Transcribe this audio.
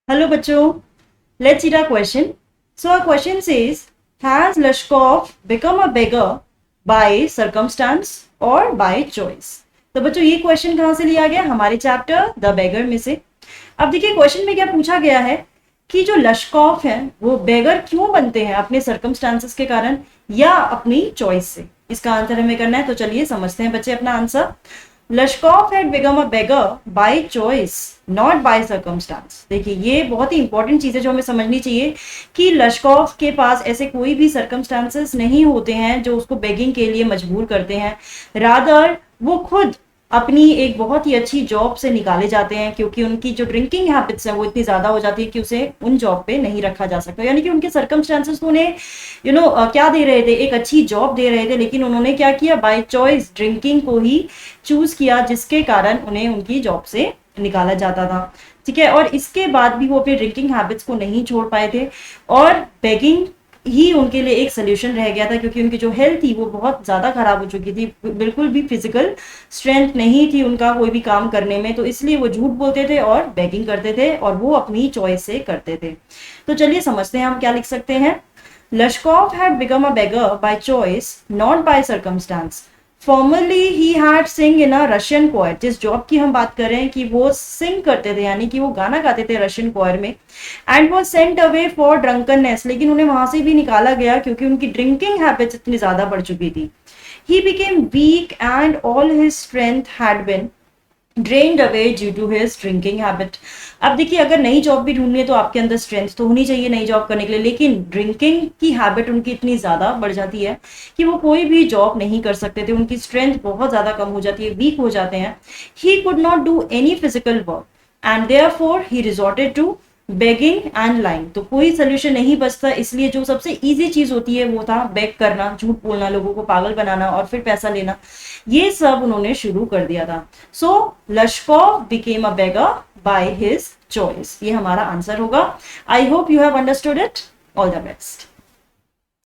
Hello बच्चों, let's read our question. So our question says, has Lashkov become a beggar by circumstance or by choice? तो बच्चों ये question कहाँ से लिया गया? हमारे चैप्टर द बेगर में से। अब देखिए क्वेश्चन में क्या पूछा गया है कि जो लश्कॉफ है वो बेगर क्यों बनते हैं, अपने सर्कमस्टांसेस के कारण या अपनी चॉइस से। इसका आंसर हमें करना है, तो चलिए समझते हैं बच्चे अपना answer. Lushkoff had become a beggar by choice not by circumstance. देखिए ये बहुत ही इंपॉर्टेंट चीज है जो हमें समझनी चाहिए कि लश्कॉफ के पास ऐसे कोई भी सर्कमस्टांसेस नहीं होते हैं जो उसको बेगिंग के लिए मजबूर करते हैं। रादर वो खुद अपनी एक बहुत ही अच्छी जॉब से निकाले जाते हैं, क्योंकि उनकी जो ड्रिंकिंग हैबिट्स है वो इतनी ज्यादा हो जाती है कि उसे उन जॉब पे नहीं रखा जा सकता। यानी कि उनके सर्कमस्टांसेस तो उन्हें क्या दे रहे थे, एक अच्छी जॉब दे रहे थे, लेकिन उन्होंने क्या किया, बाय चॉइस ड्रिंकिंग को ही चूज किया, जिसके कारण उन्हें उनकी जॉब से निकाला जाता था। ठीक है, और इसके बाद भी वो अपनी ड्रिंकिंग हैबिट्स को नहीं छोड़ पाए थे और बेगिंग ही उनके लिए एक सोल्यूशन रह गया था, क्योंकि उनकी जो हेल्थ थी वो बहुत ज्यादा खराब हो चुकी थी, बिल्कुल भी फिजिकल स्ट्रेंथ नहीं थी उनका कोई भी काम करने में। तो इसलिए वो झूठ बोलते थे और बेगिंग करते थे, और वो अपनी चॉइस से करते थे। तो चलिए समझते हैं हम क्या लिख सकते हैं। Lushkoff had become a beggar by choice not by circumstance. Formerly he had sing in a Russian choir. जिस जॉब की हम बात कर रहे हैं कि वो सिंग करते थे, यानी कि वो गाना गाते थे रशियन क्वायर में। And was sent away for drunkenness. लेकिन उन्हें वहां से भी निकाला गया क्योंकि उनकी ड्रिंकिंग हैबिट्स इतनी ज्यादा बढ़ चुकी थी। He became weak and all his strength had been drained away due to his drinking habit. अब देखिए अगर नई जॉब भी ढूंढनी है तो आपके अंदर स्ट्रेंथ तो होनी चाहिए नई जॉब करने के लिए, लेकिन ड्रिंकिंग की हैबिट उनकी इतनी ज्यादा बढ़ जाती है कि वो कोई भी जॉब नहीं कर सकते थे, उनकी स्ट्रेंथ बहुत ज्यादा कम हो जाती है, वीक हो जाते हैं। He could not do any physical work and therefore he resorted to begging and lying. तो कोई सोल्यूशन नहीं बचता, इसलिए जो सबसे इजी चीज होती है वो था बेग करना, झूठ बोलना, लोगों को पागल बनाना और फिर पैसा लेना। ये सब उन्होंने शुरू कर दिया था। So Lushkoff became a beggar by his choice. ये हमारा आंसर होगा। I hope you have understood it. All the best.